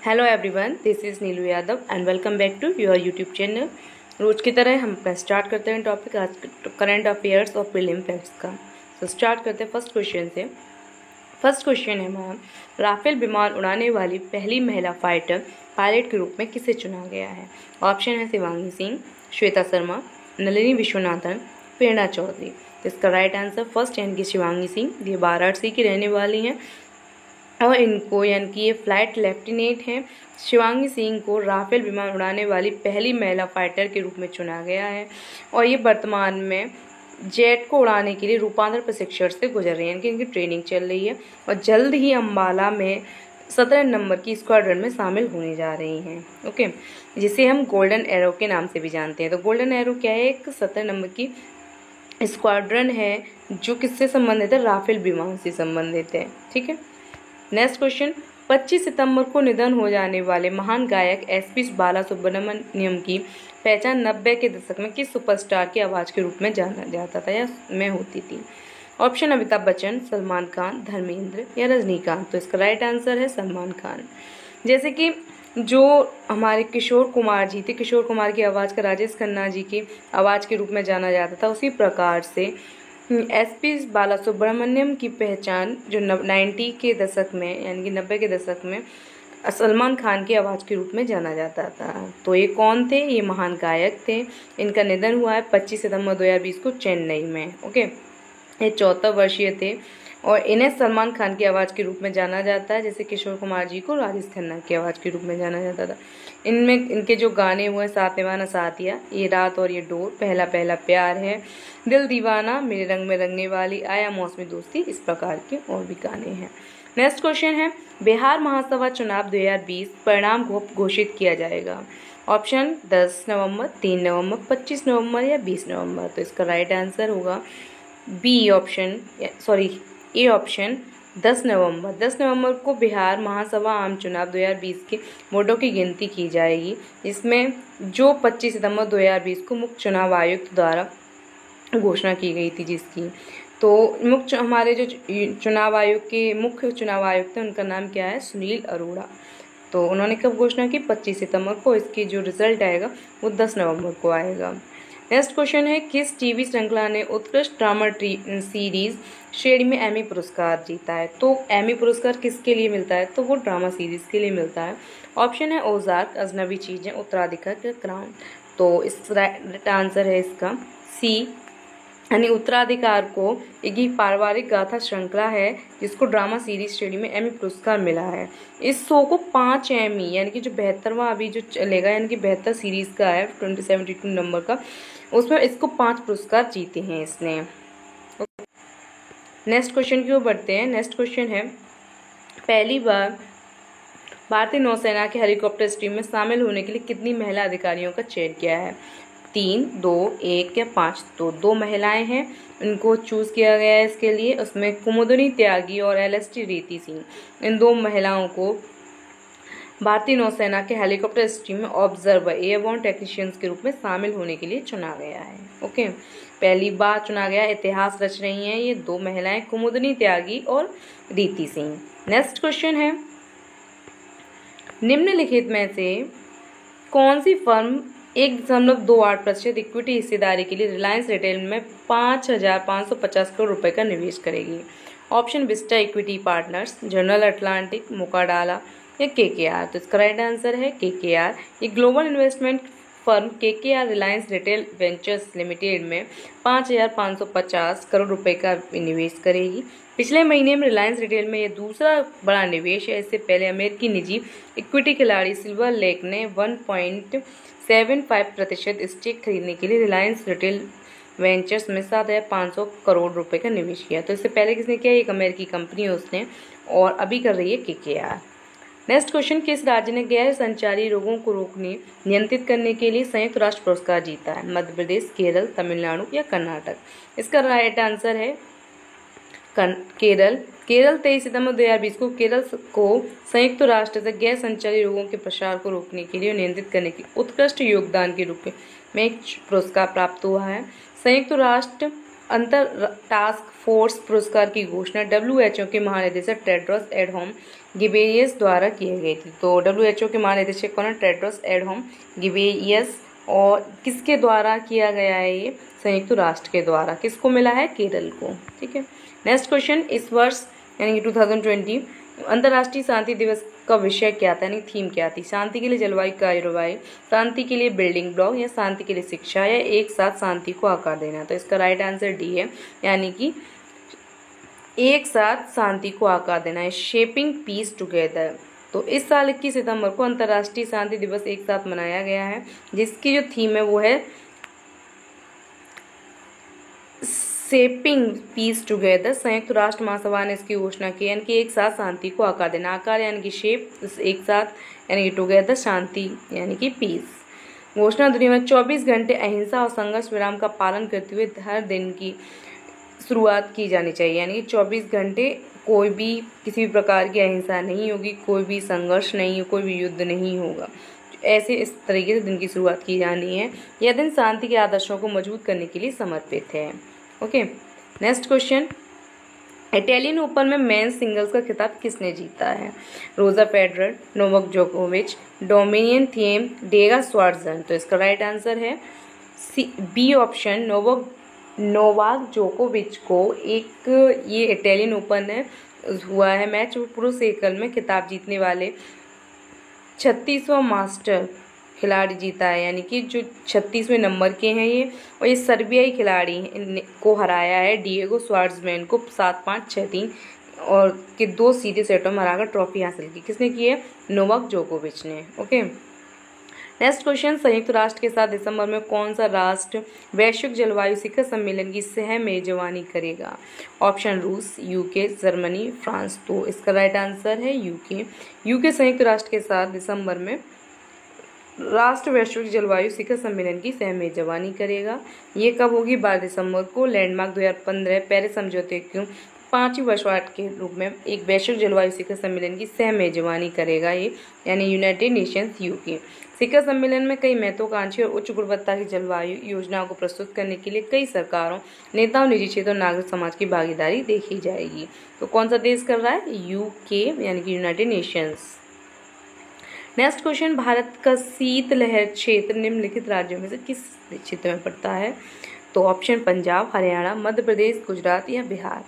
Hello everyone, this is Neelu Yadav and welcome back to your YouTube channel. रोज़ की तरह हम अपना स्टार्ट करते हैं टॉपिक आज करंट अफेयर्स और प्रीलिम फैक्ट्स का। तो स्टार्ट करते हैं फर्स्ट क्वेश्चन से। फर्स्ट क्वेश्चन है मैम, राफेल विमान उड़ाने वाली पहली महिला फाइटर पायलट के रूप में किसे चुना गया है? ऑप्शन है शिवांगी सिंह, श्वेता शर्मा, नलिनी विश्वनाथन, प्रेरणा चौधरी। इसका राइट आंसर फर्स्ट यानी कि शिवांगी सिंह। ये वाराणसी की रहने वाली हैं और इनको यानी कि ये फ्लाइट लेफ्टिनेंट हैं। शिवांगी सिंह को राफेल विमान उड़ाने वाली पहली महिला फाइटर के रूप में चुना गया है और ये वर्तमान में जेट को उड़ाने के लिए रूपांतर प्रशिक्षण से गुजर रही हैं, यानी कि इनकी ट्रेनिंग चल रही है और जल्द ही अंबाला में 17 नंबर की स्क्वाड्रन में शामिल होने जा रही हैं। ओके, जिसे हम गोल्डन एरो के नाम से भी जानते हैं। तो गोल्डन एरो क्या है? एक 17 नंबर की स्क्वाड्रन है जो किससे संबंधित है? राफेल विमान से संबंधित है। ठीक है, नेक्स्ट क्वेश्चन, 25 सितंबर को निधन हो जाने वाले महान गायक एसपी बालासुब्रमण्यम की पहचान 90 के दशक में किस सुपरस्टार की आवाज़ के रूप में जाना जाता था या में होती थी? ऑप्शन अमिताभ बच्चन, सलमान खान, धर्मेंद्र या रजनीकांत। तो इसका राइट आंसर है सलमान खान। जैसे कि जो हमारे किशोर कुमार जी थे, किशोर कुमार की आवाज़ का राजेश खन्ना जी की आवाज़ के रूप में जाना जाता था, उसी प्रकार से एसपी बालासुब्रमण्यम की पहचान जो 90 के दशक में यानी कि 90 के दशक में सलमान खान की आवाज़ के रूप में जाना जाता था। तो ये कौन थे? ये महान गायक थे। इनका निधन हुआ है 25 सितंबर 2020 को चेन्नई में। ओके, ये 74 वर्षीय थे और इन्हें सलमान खान की आवाज़ के रूप में जाना जाता है, जैसे किशोर कुमार जी को राजेश खन्ना की आवाज़ के रूप में जाना जाता था। इनमें इनके जो गाने हुए साथ निभाना साथिया, ये रात और ये डोर, पहला पहला प्यार है, दिल दीवाना, मेरे रंग में रंगने वाली, आया मौसमी दोस्ती, इस प्रकार के और भी गाने हैं। नेक्स्ट क्वेश्चन है, बिहार महासभा चुनाव 2020 परिणाम घोषित किया जाएगा। ऑप्शन 10 नवंबर, 3 नवंबर, 25 नवंबर या 20 नवंबर। तो इसका राइट आंसर होगा बी ऑप्शन, ए ऑप्शन 10 नवंबर। 10 नवंबर को बिहार महासभा आम चुनाव 2020 के वोटों की गिनती की जाएगी, जिसमें जो 25 सितंबर 2020 को मुख्य चुनाव आयुक्त द्वारा घोषणा की गई थी जिसकी। तो हमारे जो चुनाव आयोग के मुख्य चुनाव आयुक्त हैं उनका नाम क्या है? सुनील अरोड़ा। तो उन्होंने कब घोषणा की? 25 सितंबर को। इसकी जो रिजल्ट आएगा वो 10 नवंबर को आएगा। नेक्स्ट क्वेश्चन है, किस टीवी श्रृंखला ने उत्कृष्ट ड्रामा सीरीज श्रेणी में एमी पुरस्कार जीता है? तो एमी पुरस्कार किसके लिए मिलता है? तो वो ड्रामा सीरीज के लिए मिलता है। ऑप्शन है ओजार्क, अजनबी चीजें, उत्तराधिकार या क्राउन। तो इस राइट आंसर है इसका सी, यानी उत्तराधिकार को एक ही पारिवारिक गाथा श्रृंखला है जिसको ड्रामा सीरीज श्रेणी में एमी पुरस्कार मिला है। इस शो को 5 एमी यानी कि जो 72वां अभी जो चलेगा, यानी कि 72 सीरीज का है 2072 नंबर का, उसमें इसको 5 पुरस्कार जीते हैं इसने। नेक्स्ट क्वेश्चन की ओर बढ़ते हैं। नेक्स्ट क्वेश्चन है, पहली बार भारतीय नौसेना के हेलीकॉप्टर स्ट्रीम में शामिल होने के लिए कितनी महिला अधिकारियों का चयन किया है? 3, 2, 1 या 5। तो 2 महिलाएं हैं, इनको चूज़ किया गया है इसके लिए। उसमें कुमुदनी त्यागी और एलएसटी रीति सिंह, इन 2 महिलाओं को भारतीय नौसेना के हेलीकॉप्टर स्ट्रीम में ऑब्जर्वर एयरबोर्न टेक्नीशियंस के रूप में शामिल होने के लिए चुना गया है। ओके, पहली बार चुना गया, इतिहास रच रही हैं ये 2 महिलाएं, कुमुदनी त्यागी और रीति सिंह। नेक्स्ट क्वेश्चन है, निम्नलिखित में से कौन सी फर्म 1.28% इक्विटी हिस्सेदारी के लिए रिलायंस रिटेल में 5,550 करोड़ रुपए का निवेश करेगी? Option Vista Equity Partners, General Atlantic, Mubadala या केकेआर। तो इसका राइट आंसर है केकेआर। ये global investment firm KKR Reliance retail ventures limited में 5,550 करोड़ रुपए का निवेश करेगी। पिछले महीने में रिलायंस रिटेल में ये दूसरा बड़ा निवेश है। इससे पहले अमेरिकी निजी इक्विटी खिलाड़ी सिल्वर लेक ने 1.75% स्टेक खरीदने के लिए रिलायंस रिटेल वेंचर्स में 7,500 करोड़ रुपए का निवेश किया। तो इससे पहले किसने किया? एक अमेरिकी कंपनी है उसने, और अभी कर रही है केकेआर। नेक्स्ट क्वेश्चन, किस राज्य ने गैर संचारी रोगों को रोकने नियंत्रित करने के लिए संयुक्त राष्ट्र पुरस्कार जीता है? मध्य प्रदेश, केरल, तमिलनाडु या कर्नाटक। इसका राइट आंसर है केरल। केरल 23 सितंबर 2020 को केरल को संयुक्त राष्ट्र से गैर संचारी रोगों के प्रसार को रोकने के लिए नियंत्रित करने के उत्कृष्ट योगदान के रूप में एक पुरस्कार प्राप्त हुआ है। संयुक्त राष्ट्र अंतर टास्क फोर्स पुरस्कार की घोषणा WHO के महानिदेशक टेड्रोस एडहॉम गिबेरियस द्वारा की गई थी। तो WHO के महानिदेशक कौन है? टेड्रोस एडहोम गिबेरियस। और किसके द्वारा किया गया है ये? संयुक्त राष्ट्र के द्वारा। किसको मिला है? केरल को। ठीक है। नेक्स्ट क्वेश्चन, इस वर्ष यानी कि 2020 अंतर्राष्ट्रीय शांति दिवस का विषय क्या था, यानी थीम क्या थी? शांति के लिए जलवायु कार्रवाई, शांति के लिए बिल्डिंग ब्लॉक, या शांति के लिए शिक्षा, या एक साथ शांति को आकार देना। तो इसका राइट आंसर डी है, यानी कि एक साथ शांति को आकार देना है, शेपिंग पीस टुगेदर। तो इस साल 21 सितंबर को अंतर्राष्ट्रीय शांति दिवस एक साथ मनाया गया है, जिसकी जो थीम है वो है शेपिंग पीस टुगेदर। संयुक्त राष्ट्र महासभा ने इसकी घोषणा की, यानी कि एक साथ शांति को आकार देना। आकार यानी कि शेप, एक साथ यानी कि टुगेदर, शांति यानी कि पीस। घोषणा दुनिया में 24 घंटे अहिंसा और संघर्ष विराम का पालन करते हुए हर दिन की शुरुआत की जानी चाहिए, यानी कि 24 घंटे कोई भी किसी भी प्रकार की अहिंसा नहीं होगी, कोई भी संघर्ष नहीं हो, कोई भी युद्ध नहीं होगा। ऐसे इस तरीके से दिन की शुरुआत की जानी है। यह दिन शांति के आदर्शों को मजबूत करने के लिए समर्पित है। Okay, next question, Italian open में मेंस सिंगल्स का खिताब किसने जीता है? रोजर फेडरर, नोवाक जोकोविच, डोमिनिक थिएम, डेगा स्वाटसन। तो इसका राइट आंसर है बी ऑप्शन, नोवाक जोकोविच को एक ये इटालियन ओपन है हुआ है मैच, पुरुष एकल में खिताब जीतने वाले 36वां मास्टर खिलाड़ी जीता है, यानी कि जो 36वें नंबर के हैं ये, और ये सर्बियाई खिलाड़ी को हराया है डिएगो स्वार्ट्जमैन को 7-5, 6-3 और के 2 सीधे सेटों में हराकर ट्रॉफी हासिल की। किसने की है? नोवाक जोकोविच ने। ओके, नेक्स्ट क्वेश्चन, संयुक्त राष्ट्र के साथ दिसंबर में कौन सा राष्ट्र वैश्विक जलवायु शिखर सम्मेलन की सह मेजबानी करेगा? ऑप्शन रूस, यूके, जर्मनी, फ्रांस। तो इसका राइट आंसर है यूके। यूके संयुक्त राष्ट्र के साथ दिसंबर में राष्ट्र वैश्विक जलवायु शिखर सम्मेलन की सह मेजबानी करेगा। ये कब होगी? 12 दिसंबर को। लैंडमार्क 2015 पेरिस समझौते की 5वीं वर्षगांठ के रूप में एक वैश्विक जलवायु शिखर सम्मेलन की सह मेजबानी करेगा ये, यानी यूनाइटेड नेशंस यूके। शिखर सम्मेलन में कई महत्वाकांक्षी और उच्च गुणवत्ता की जलवायु योजनाओं को प्रस्तुत करने के लिए कई सरकारों, नेताओं, निजी क्षेत्र और नागरिक समाज की भागीदारी देखी जाएगी। तो कौन सा देश कर रहा है? यूके, यानी कि United Nations. Next question, Bharat का शीतलहर क्षेत्र निम्नलिखित राज्यों में से किस क्षेत्र में पड़ता है? तो ऑप्शन पंजाब, हरियाणा, मध्य प्रदेश, गुजरात या बिहार।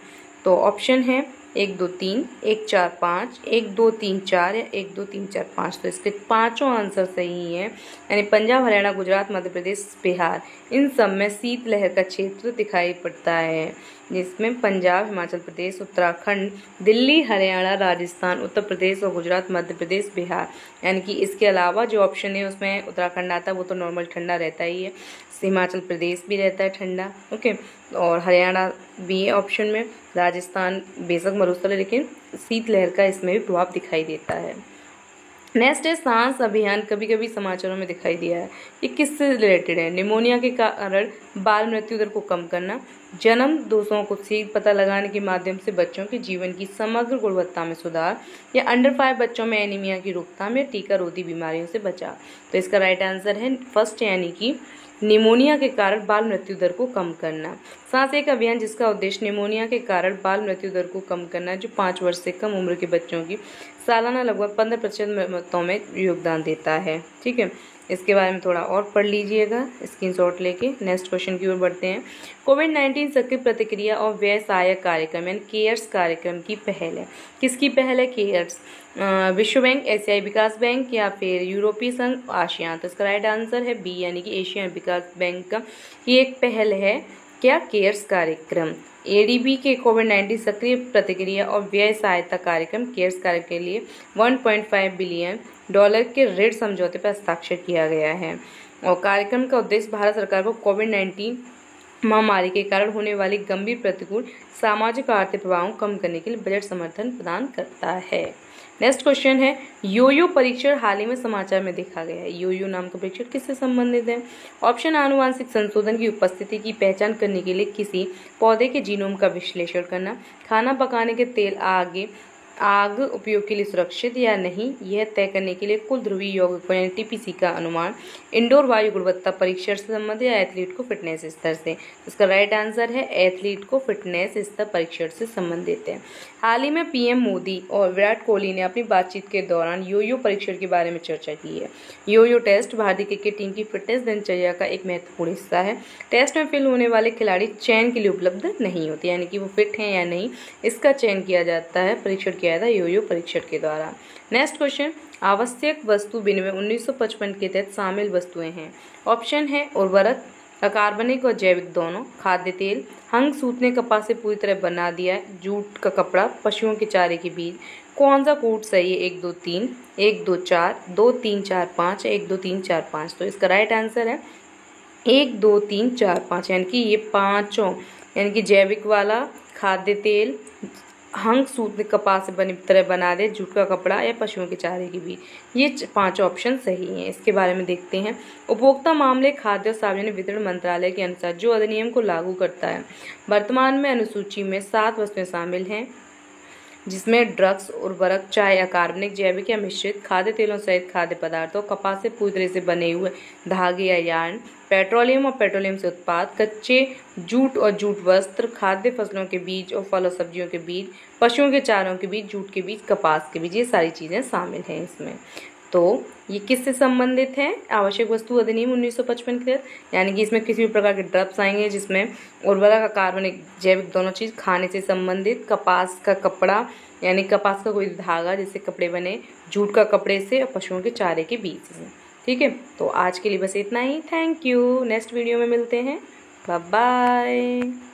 तो ऑप्शन है 1, 2, 3, 1, 4, 5, 1, 2, 3, 4 या 1, 2, 3, 4, 5। तो इसके पांचों आंसर सही हैं, यानी पंजाब, हरियाणा, गुजरात, मध्य प्रदेश, बिहार, इन सब में शीतलहर का क्षेत्र दिखाई पड़ता है, जिसमें पंजाब, हिमाचल प्रदेश, उत्तराखंड, दिल्ली, हरियाणा, राजस्थान, उत्तर प्रदेश और गुजरात, मध्य प्रदेश, बिहार। यानी कि इसके अलावा जो ऑप्शन है उसमें उत्तराखंड आता है, वो तो नॉर्मल ठंडा रहता ही है, हिमाचल प्रदेश भी रहता है ठंडा। ओके, और हरियाणा भी है ऑप्शन में, राजस्थान बेशक मरुस्थल है लेकिन शीतलहर का इसमें भी प्रभाव दिखाई देता है। नेक्स्ट है सांस अभियान, कभी कभी समाचारों में दिखाई दिया है, ये किससे रिलेटेड है? निमोनिया के कारण बाल मृत्यु दर को कम करना, जन्म दोषों को शीघ्र पता लगाने के माध्यम से बच्चों के जीवन की समग्र गुणवत्ता में सुधार, या अंडर 5 बच्चों में एनीमिया की रोकथाम या टीका रोधी बीमारियों से बचाव। तो इसका राइट आंसर है फर्स्ट, यानी कि निमोनिया के कारण बाल मृत्यु दर को कम करना। सांस एक अभियान जिसका उद्देश्य निमोनिया के कारण बाल मृत्यु दर को कम करना, जो 5 वर्ष से कम उम्र के बच्चों की सालाना लगभग 15% मृत्युओं में योगदान देता है। ठीक है, इसके बारे में थोड़ा और पढ़ लीजिएगा स्क्रीनशॉट लेके। नेक्स्ट क्वेश्चन की ओर बढ़ते हैं। कोविड-19 सक्रिय प्रतिक्रिया और व्यय सहायक कार्यक्रम यानी केयर्स कार्यक्रम की पहल है। किसकी पहल है? केयर्स, विश्व बैंक, एशियाई विकास बैंक या फिर यूरोपीय संघ, आसियान। तो इसका राइट आंसर है बी, यानी कि एशियन विकास बैंक का ये एक पहल है। क्या? केयर्स कार्यक्रम। एडीबी के कोविड-19 सक्रिय प्रतिक्रिया और व्यय सहायता कार्यक्रम केयर्स कार्यक्रम के लिए $1.5 बिलियन के ऋण समझौते पर हस्ताक्षर किया गया है, और कार्यक्रम का उद्देश्य भारत सरकार को कोविड-19 महामारी के कारण होने वाली गंभीर प्रतिकूल सामाजिक और आर्थिक प्रभावों को कम करने के लिए बजट समर्थन प्रदान करता है। नेक्स्ट क्वेश्चन है, योयो परीक्षण हाल ही में समाचार में देखा गया है। योयो नाम का परीक्षण किससे संबंधित है? ऑप्शन, आनुवांशिक संशोधन की उपस्थिति की पहचान करने के लिए किसी पौधे के जीनोम का विश्लेषण करना, खाना पकाने के तेल आगे आग उपयोग के लिए सुरक्षित या नहीं, यह तय करने के लिए कुल ध्रुवीय यौगिकों यानी टीपीसी का अनुमान। इंडोर वायु गुणवत्ता परीक्षण से संबंधित या एथलीट को फिटनेस स्तर से। इसका राइट आंसर है एथलीट को फिटनेस स्तर परीक्षण से संबंधित है। हाल ही में पीएम मोदी और विराट कोहली ने अपनी बातचीत के दौरान यो-यो परीक्षण के बारे में चर्चा की है। यो-यो टेस्ट भारतीय क्रिकेट टीम की फिटनेस दिनचर्या का एक महत्वपूर्ण हिस्सा है। टेस्ट में फेल होने वाले खिलाड़ी चयन के लिए उपलब्ध नहीं होते, यानी कि वो फिट हैं या नहीं इसका चयन किया जाता है, परीक्षण किया जाता है यो-यो परीक्षण के द्वारा। नेक्स्ट क्वेश्चन, आवश्यक वस्तु विनिमय 1955 के तहत शामिल वस्तुएं हैं। ऑप्शन है उर्वरक, अकार्बनिक और जैविक दोनों, खाद्य तेल, हंग सूत ने कपास से पूरी तरह बना दिया है, जूट का कपड़ा, पशुओं के चारे के बीज। कौन सा कोड सही है? 1 2 3, 1 2 4, 2 3 4 5, 1 2 3 4 5। तो इसका राइट आंसर है 1 2 3 4 5, यानी कि ये पाँचों, यानी कि जैविक वाला, खाद्य तेल, हंग सूत ने कपास से बनी तरह बना दे, जूट का कपड़ा या पशुओं के चारे के बीज। ये 5 ऑप्शन सही हैं। इसके बारे में देखते हैं। उपभोक्ता मामले, खाद्य और सार्वजनिक वितरण मंत्रालय के अनुसार जो अधिनियम को लागू करता है, वर्तमान में अनुसूची में 7 वस्तुएं शामिल हैं, जिसमें ड्रग्स, उर्वरक, चाहे अकार्बनिक, जैविक या मिश्रित, खाद्य तेलों सहित खाद्य पदार्थों, कपास से पूरी तरह से बने हुए धागे या यार्न, पेट्रोलियम और पेट्रोलियम से उत्पाद, कच्चे जूट और जूट वस्त्र, खाद्य फसलों के बीज और फल और सब्जियों के बीज, पशुओं के चारों के बीज, जूट के बीज, कपास के बीज, ये सारी चीज़ें शामिल हैं इसमें। तो ये किससे संबंधित है? आवश्यक वस्तु अधिनियम 1955 के तहत, यानी कि इसमें किसी भी प्रकार के ड्रग्स आएंगे जिसमें उर्वरक, कार्बनिक, जैविक दोनों चीज़, खाने से संबंधित, कपास का कपड़ा यानी कपास का कोई धागा जिससे कपड़े बने, जूट का कपड़े से, और पशुओं के चारे के बीज से। ठीक है, तो आज के लिए बस इतना ही। Thank you. नेक्स्ट वीडियो में मिलते हैं। Bye bye.